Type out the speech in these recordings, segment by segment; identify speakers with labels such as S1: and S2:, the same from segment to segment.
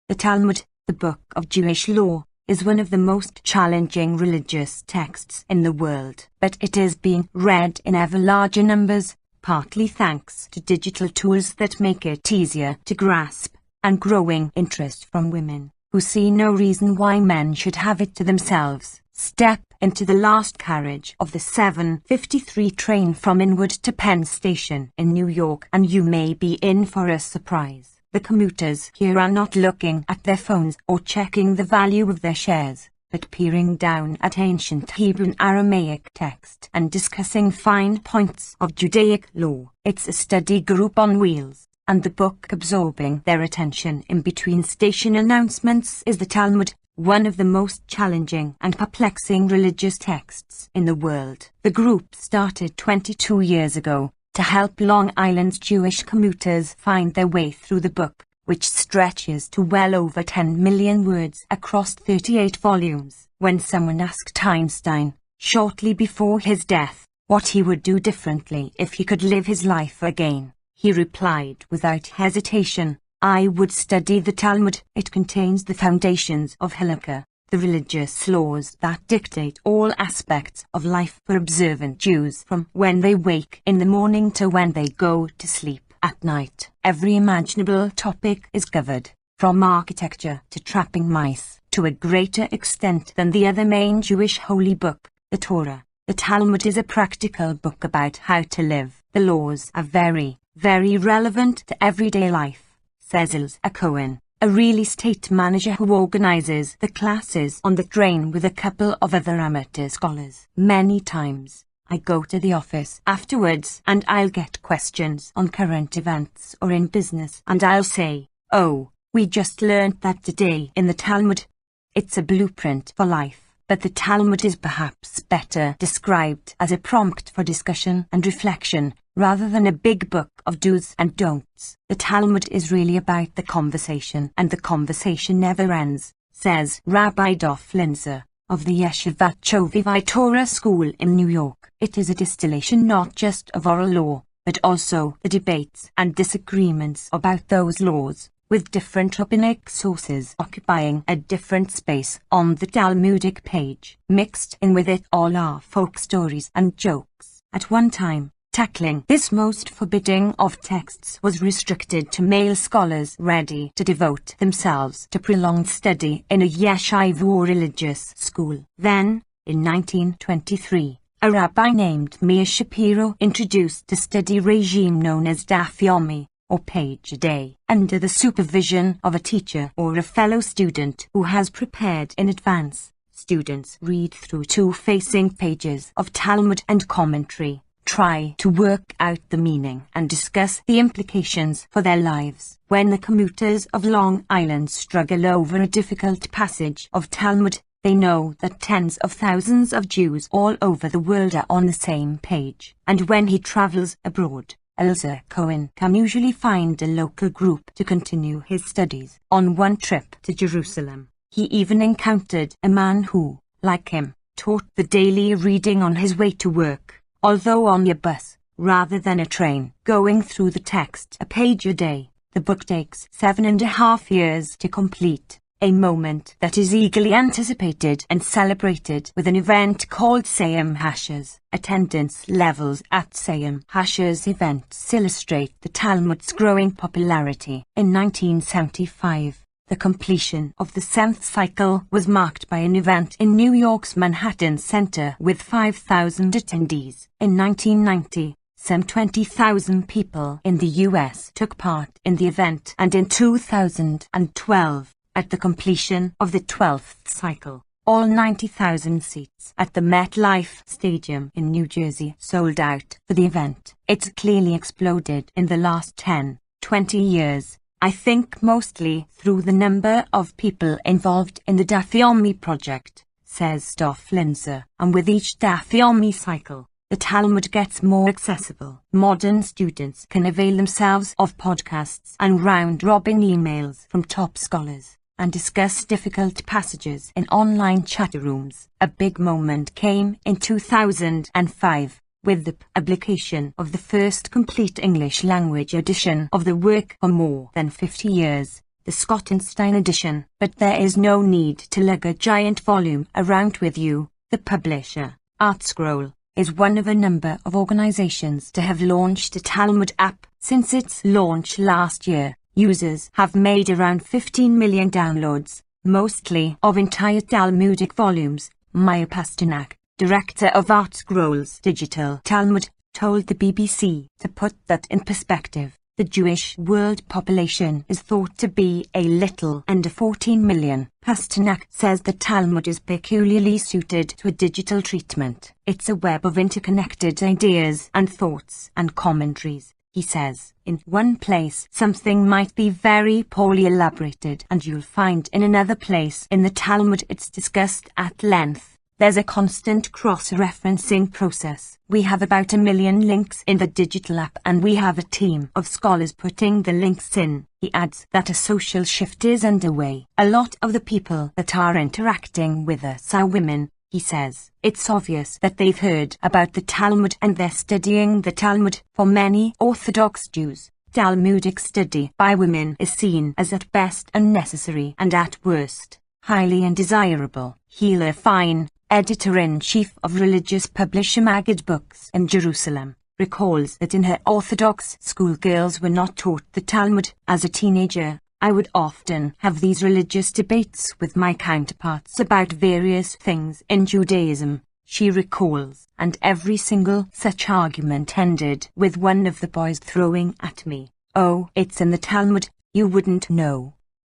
S1: The Talmud, the book of Jewish law, is one of the most challenging religious texts in the world, but it is being read in ever larger numbers, partly thanks to digital tools that make it easier to grasp, and growing interest from women, who see no reason why men should have it to themselves. Step into the last carriage of the 7:53 train from Inwood to Penn Station in New York and you may be in for a surprise. The commuters here are not looking at their phones or checking the value of their shares, but peering down at ancient Hebrew and Aramaic text and discussing fine points of Judaic law. It's a study group on wheels, and the book absorbing their attention in between station announcements is the Talmud, one of the most challenging and perplexing religious texts in the world. The group started 22 years ago to help Long Island's Jewish commuters find their way through the book, which stretches to well over 10 million words across 38 volumes. When someone asked Einstein, shortly before his death, what he would do differently if he could live his life again, he replied without hesitation, "I would study the Talmud. It contains the foundations of Halakha, the religious laws that dictate all aspects of life for observant Jews from when they wake in the morning to when they go to sleep at night. Every imaginable topic is covered, from architecture to trapping mice, to a greater extent than the other main Jewish holy book, the Torah. The Talmud is a practical book about how to live. The laws are very, very relevant to everyday life," says Ilza Cohen, a real estate manager who organizes the classes on the train with a couple of other amateur scholars. "Many times, I go to the office afterwards and I'll get questions on current events or in business and I'll say, 'Oh, we just learned that today in the Talmud.' It's a blueprint for life, but the Talmud is perhaps better described as a prompt for discussion and reflection, rather than a big book of do's and don'ts. The Talmud is really about the conversation, and the conversation never ends," says Rabbi Dov Linzer of the Yeshivat Chovivai Torah School in New York. It is a distillation not just of oral law, but also the debates and disagreements about those laws, with different rabbinic sources occupying a different space on the Talmudic page. Mixed in with it all are folk stories and jokes. At one time, tackling this most forbidding of texts was restricted to male scholars ready to devote themselves to prolonged study in a yeshiva or religious school. Then, in 1923, a rabbi named Meir Shapiro introduced a study regime known as Daf Yomi, or page a day, under the supervision of a teacher or a fellow student who has prepared in advance. Students read through 2 facing pages of Talmud and commentary, try to work out the meaning and discuss the implications for their lives. When the commuters of Long Island struggle over a difficult passage of Talmud, they know that tens of thousands of Jews all over the world are on the same page. And when he travels abroad, Ilza Cohen can usually find a local group to continue his studies. On one trip to Jerusalem, he even encountered a man who, like him, taught the daily reading on his way to work, although on a bus, rather than a train. Going through the text a page a day, the book takes 7.5 years to complete, a moment that is eagerly anticipated and celebrated with an event called Sayam Hashas. Attendance levels at Sayam Hashas events illustrate the Talmud's growing popularity. In 1975, the completion of the 7th cycle was marked by an event in New York's Manhattan Center with 5,000 attendees. In 1990, some 20,000 people in the U.S. took part in the event, and in 2012, at the completion of the 12th cycle, all 90,000 seats at the MetLife Stadium in New Jersey sold out for the event. It's clearly exploded in the last 10-20 years. I think mostly through the number of people involved in the Daf Yomi project, says Dov Linzer, and with each Daf Yomi cycle, the Talmud gets more accessible. Modern students can avail themselves of podcasts and round-robin emails from top scholars, and discuss difficult passages in online chat rooms. A big moment came in 2005, with the publication of the first complete English-language edition of the work. For more than 50 years, the Schottenstein edition, but there is no need to lug a giant volume around with you. The publisher, ArtScroll, is one of a number of organizations to have launched a Talmud app. Since its launch last year, users have made around 15 million downloads, mostly of entire Talmudic volumes. Maya Pasternak, director of ArtScroll's digital Talmud, told the BBC. To put that in perspective, the Jewish world population is thought to be a little under 14 million. Pasternak says the Talmud is peculiarly suited to a digital treatment. It's a web of interconnected ideas and thoughts and commentaries, he says. In one place something might be very poorly elaborated, and you'll find in another place in the Talmud it's discussed at length. There's a constant cross-referencing process. We have about 1 million links in the digital app, and we have a team of scholars putting the links in. He adds that a social shift is underway. A lot of the people that are interacting with us are women, he says. It's obvious that they've heard about the Talmud and they're studying the Talmud. For many Orthodox Jews, Talmudic study by women is seen as at best unnecessary and at worst highly undesirable. Hila Fine, editor-in-chief of religious publisher Maggid Books in Jerusalem, recalls that in her Orthodox school girls were not taught the Talmud. As a teenager, I would often have these religious debates with my counterparts about various things in Judaism, she recalls, and every single such argument ended with one of the boys throwing at me, "Oh, it's in the Talmud, you wouldn't know."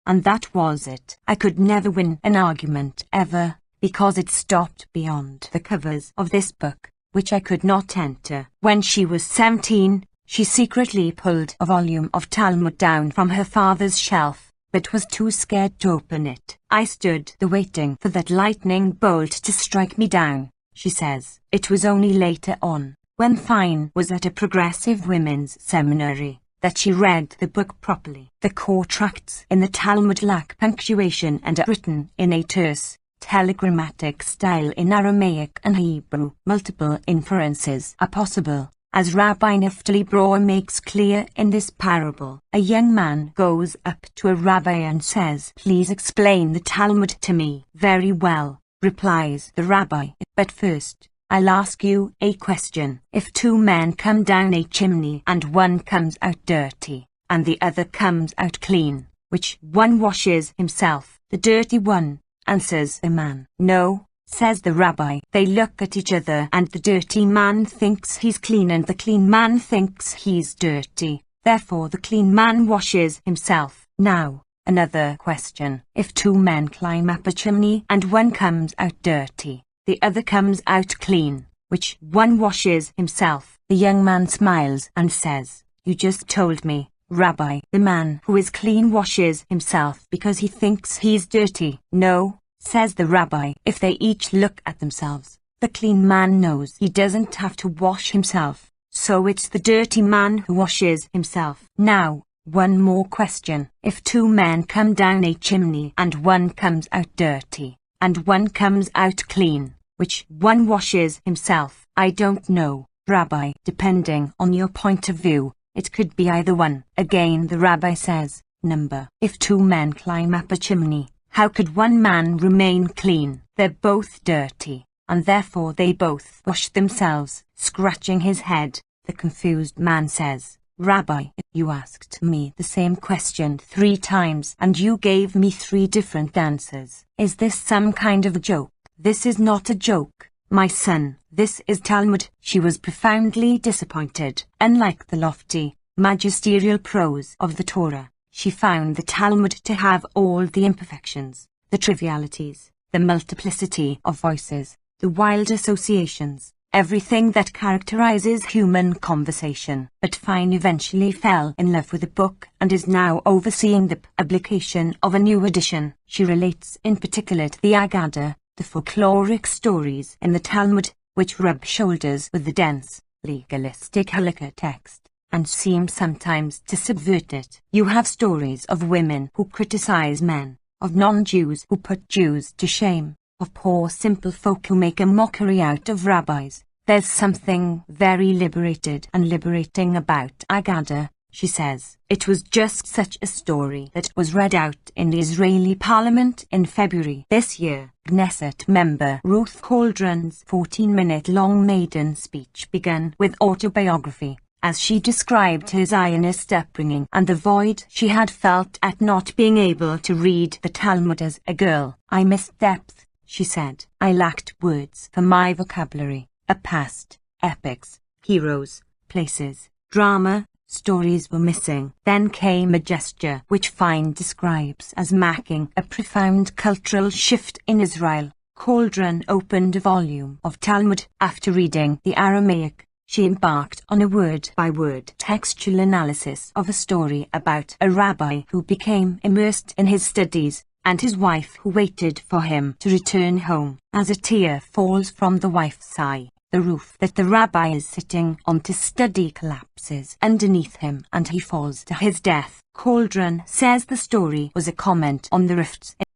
S1: And that was it. I could never win an argument ever, because it stopped beyond the covers of this book, which I could not enter. When she was 17, she secretly pulled a volume of Talmud down from her father's shelf, but was too scared to open it. I stood there waiting for that lightning bolt to strike me down, she says. It was only later on, when Fine was at a progressive women's seminary, that she read the book properly. The core tracts in the Talmud lack punctuation and are written in a terse, telegrammatic style in Aramaic and Hebrew. Multiple inferences are possible, as Rabbi Naftali Brauer makes clear in this parable. A young man goes up to a rabbi and says, "Please explain the Talmud to me." "Very well," replies the rabbi, "but first, I'll ask you a question. If two men come down a chimney and one comes out dirty, and the other comes out clean, which one washes himself?" "The dirty one," answers the man. "No," says the rabbi. "They look at each other, and the dirty man thinks he's clean and the clean man thinks he's dirty. Therefore the clean man washes himself." Now, another question. If two men climb up a chimney and one comes out dirty, the other comes out clean, which one washes himself? The young man smiles and says, "You just told me, Rabbi. The man who is clean washes himself because he thinks he's dirty." "No," says the rabbi. "If they each look at themselves, the clean man knows he doesn't have to wash himself, so it's the dirty man who washes himself." Now, one more question. If two men come down a chimney and one comes out dirty, and one comes out clean, which one washes himself? "I don't know, Rabbi. Depending on your point of view, it could be either one." Again the rabbi says, "Number. If two men climb up a chimney, how could one man remain clean? They're both dirty, and therefore they both wash themselves." Scratching his head, the confused man says, "Rabbi, you asked me the same question 3 times and you gave me 3 different answers. Is this some kind of a joke?" "This is not a joke, my son. This is Talmud." She was profoundly disappointed. Unlike the lofty, magisterial prose of the Torah, she found the Talmud to have all the imperfections, the trivialities, the multiplicity of voices, the wild associations, everything that characterizes human conversation. But Fine eventually fell in love with the book and is now overseeing the publication of a new edition. She relates in particular to the Agada, the folkloric stories in the Talmud, which rub shoulders with the dense, legalistic halakha text, and seem sometimes to subvert it. You have stories of women who criticize men, of non-Jews who put Jews to shame, of poor simple folk who make a mockery out of rabbis. There's something very liberating about Agada, she says. It was just such a story that was read out in the Israeli parliament in February this year. Knesset member Ruth Cauldron's 14-minute-long maiden speech began with autobiography, as she described her Zionist upbringing and the void she had felt at not being able to read the Talmud as a girl. I missed depth, she said. I lacked words for my vocabulary. A past, epics, heroes, places, drama, stories were missing. Then came a gesture which Fine describes as marking a profound cultural shift in Israel. Cauldron opened a volume of Talmud. After reading the Aramaic, she embarked on a word-by-word textual analysis of a story about a rabbi who became immersed in his studies, and his wife who waited for him to return home. As a tear falls from the wife's eye, the roof that the rabbi is sitting on to study collapses underneath him and he falls to his death. Cauldron says the story was a comment on the rifts in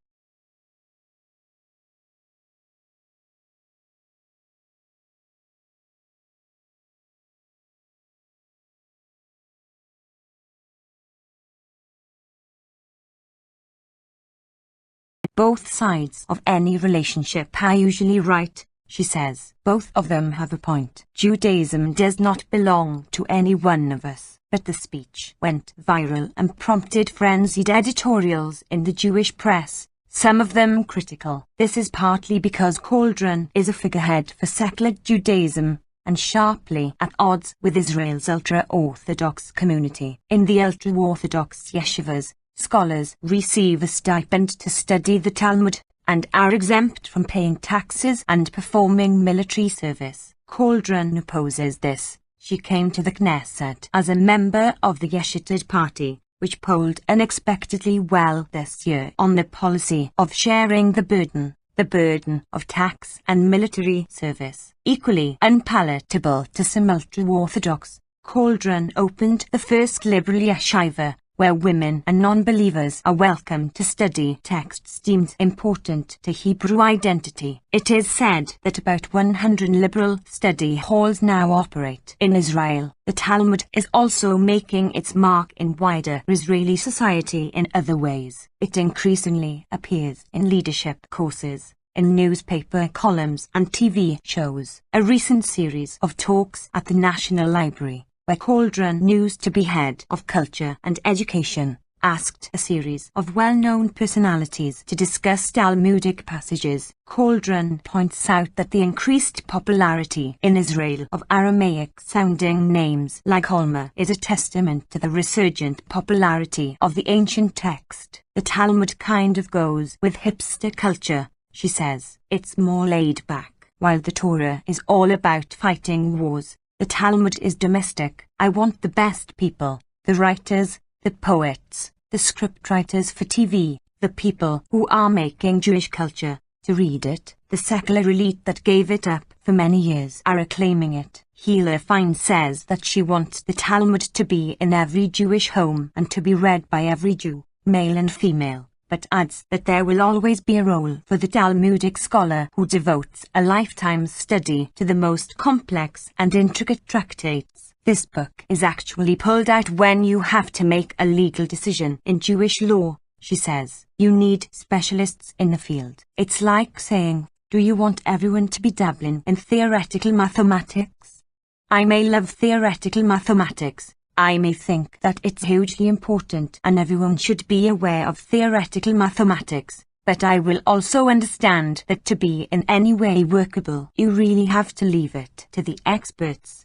S1: both sides of any relationship are usually right, she says. Both of them have a point. Judaism does not belong to any one of us. But the speech went viral and prompted frenzied editorials in the Jewish press, some of them critical. This is partly because Cauldron is a figurehead for secular Judaism and sharply at odds with Israel's ultra-Orthodox community. In the ultra-Orthodox yeshivas, scholars receive a stipend to study the Talmud and are exempt from paying taxes and performing military service. Cauldron opposes this. She came to the Knesset as a member of the Yeshitid Party, which polled unexpectedly well this year on the policy of sharing the burden of tax and military service. Equally unpalatable to some ultra-Orthodox, Cauldron opened the first liberal yeshiva, where women and non-believers are welcome to study texts deemed important to Hebrew identity. It is said that about 100 liberal study halls now operate in Israel. The Talmud is also making its mark in wider Israeli society in other ways. It increasingly appears in leadership courses, in newspaper columns and TV shows. A recent series of talks at the National Library, where Cauldron used to be head of culture and education, asked a series of well-known personalities to discuss Talmudic passages. Cauldron points out that the increased popularity in Israel of Aramaic-sounding names like Holma is a testament to the resurgent popularity of the ancient text. The Talmud kind of goes with hipster culture, she says. It's more laid back, while the Torah is all about fighting wars. The Talmud is domestic. I want the best people, the writers, the poets, the scriptwriters for TV, the people who are making Jewish culture, to read it. The secular elite that gave it up for many years are acclaiming it. Hila Fine says that she wants the Talmud to be in every Jewish home and to be read by every Jew, male and female, but adds that there will always be a role for the Talmudic scholar who devotes a lifetime's study to the most complex and intricate tractates. This book is actually pulled out when you have to make a legal decision in Jewish law, she says. You need specialists in the field. It's like saying, do you want everyone to be dabbling in theoretical mathematics? I may love theoretical mathematics. I may think that it's hugely important and everyone should be aware of theoretical mathematics, but I will also understand that to be in any way workable, you really have to leave it to the experts.